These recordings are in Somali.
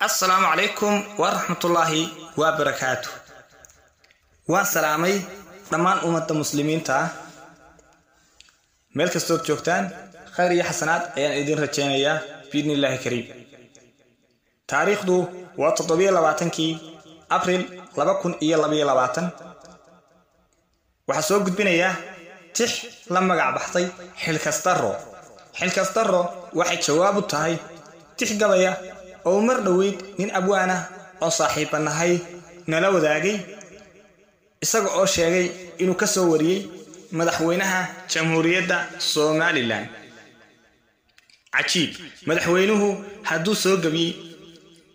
السلام عليكم ورحمة الله وبركاته. وسلامي دمان أمة المسلمين ملك استود جوكتان خير يا حسنات أيان إدين رجينيا بإذن الله كريم. تاريخ دو وتطبيع لباتنكي أبريل لبكون إيا لبيا لباتن وحسوق بنيا تح لما قاع بحطي حلكسترو واحد شواب التهي تح قبيا أو مردويد من أبوانا أو صاحبنا هاي نلو ذاقي isaga oo sheegay inuu ka soo wariyay madaxweynaha jamhuuriyadda Soomaaliland cajiib madaxweynuhu haduu soo gabiyay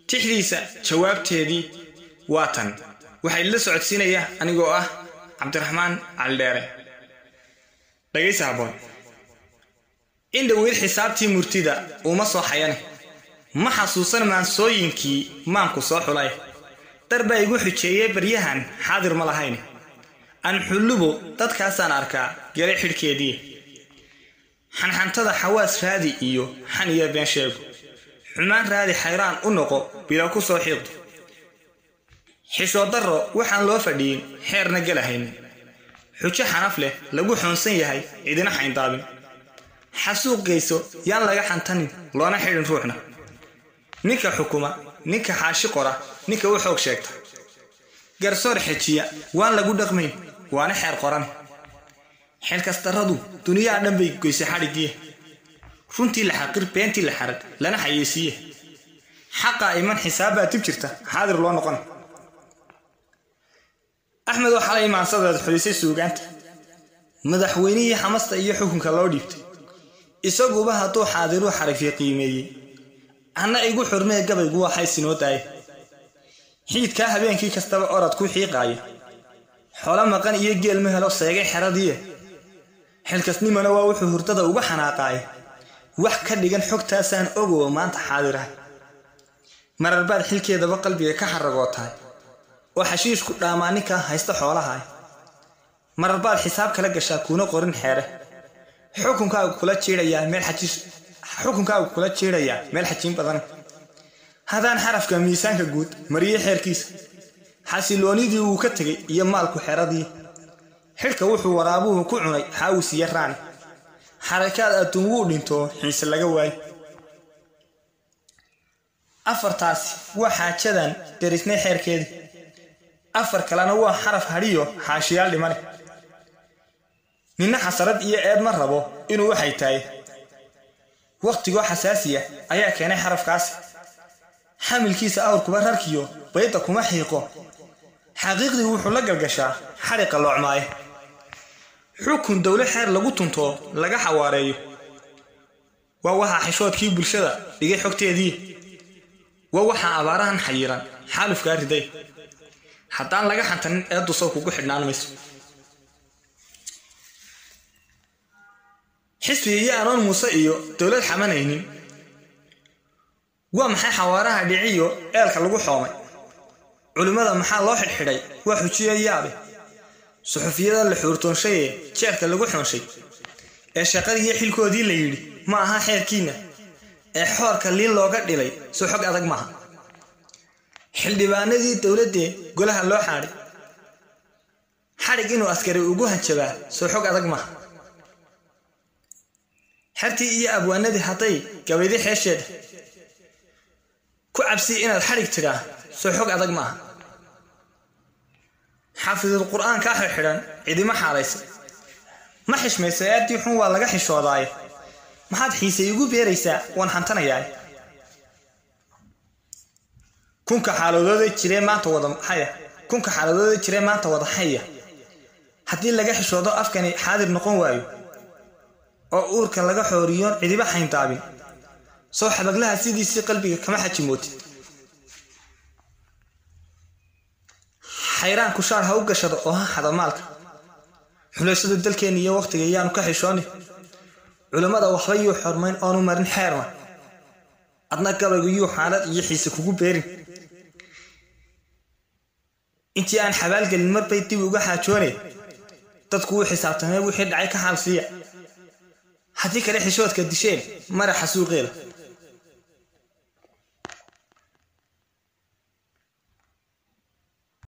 tixdiisa jawaabteedii waatan waxay la socodsiinaya anigoo ah Cabdiraxmaan Caldeere dhageysa haboon inda wiil xisaabtii murtida uma soo xayane ma xasuusan maansooyinkii maanku soo xulay darba igu xijeeyay baryahan xaadir ma lahayn an xulubo dadkaasaan arkaa galay xirkeedii xanxantada xawaas raadi iyo xaniya been sheego xumaan raadi xayraan u noqo bila ku soo xiiqdo xisho daro waxaan loo fadhiin xeerna galahayn xujo xanaf leh lagu xoonsan yahay idina xayndaabin xasuuq geyso yaan laga xantanin loona xidhin ruuxna ninka xukuma ninka xaashi qora ninka uu xoog sheegta garsoor xajiya waan lagu dhaqmay waana xeer qoran xilkastaradu duniya dhan bay goysay xarigiye runtii la xaqir beentii la xarad lana xayeysiye xaqa iman xisaaba tib jirta xaadir loo noqon Axmed waxa ay maansada xulisay suugaanta madaxweynihii xamasta iyo xukunka loo dhiibtay isaguba haduu xaadiru xarifi qiimeeyay ana igu xurmay gabaygu waxay sinoo tahay xiidka habeenkii kastaba orad ku xiiqaaya xoolo maqan iyo geel ma helo seegay xaradii xilkasnimana waa wuxuu hurdada uga xanaaqay wax ka dhigan xogtaasaan ogow maanta xaadirahay marar baad xilkeedaba qalbiga ka xaragootahay oo xashiish ku dhaamaaninka haysta xoolaha marar baad xisaab kala gashaa kuna qorin xeere xukunkaagu kula jeedaya meel xajiin badan hadaan xarafka miisaanka guud mariye xeerkiisa xasiloonidii uu ka tagay iyo maalku xeradii xilka wuxuu waraabuhu ku cunay xaawis yaraan xarakaad adduun uu dhinto xiise laga waay afartaas waxa jadan darisnay xeerkeedii afar kalena waa xaraf hariyo xaashiyaal dhiman ninna xasarad iyo eed ma rabo inuu waxay tahay waqtiga xasaasiya ayaa keenay xarafkaas xamilkiisa awrkuba rarkiyo bayda kuma xiiqo xaqiiqdii wuxuu la galgashaa xariiqa loocmaay xukun dawlad xeer lagu tunto laga xawaareeyo waa waxa xishoodkii bulshada dhigay xogteedii waa waxa abaarahan xayiran xaalufka riday haddaan laga xantanin eedu soo kugu xidhnaan mayso xisbiga aanon Muuse iyo dawlad xamanaynin waa maxay xawaaraha dhiciyo eelka lagu xoomay culimada maxaa loo xidhay waa xujiyayaabe suxufiyada la xuurtoonshay jeerka lagu xoonshay ee shaqadii xilkoodii la yiri ma aha xeerkiina ee xoorka liin looga dhilay soo xog adag maaha xildhibaanadii dawladda golaha loo xaaray xarig inuu askari ugu hanjabaa soo xog adag maaha xartii iyo abwaanadii haday gabaydi xeesheeda ku cabsi inaad xarig tiraa soo xog adag maaha xaafidul quraan ka xidhan cidima xaalaysa ma xishmaysa aadii xun waa laga xishooday maxaad xiisay ugu beeraysaa waan xantanayaa kunka xaaladooda jirey maanta wada haya hadii laga xishoodo afkani xaadir noqon waayo oo uurka laga xooriyo cidiba xayntaabin soo xabaglaha sidiisii qalbiga kama xajimooti xayraan ku shaar ha u gashado oo ha xada maalka xulashada dalkeena iyo waqtiga yaanu ka xishooni culimada waxba iyo xormayn oo marin xeerna adna gabaygu iyo xaalad iyo xiise kugu beerin intii aan xabaal galin marbay dib uga xaajoonay dadku uu xisaabtamay wixii dhacay ka xaalsiya haddii kale xishoodka disheen mara xasuuqeeda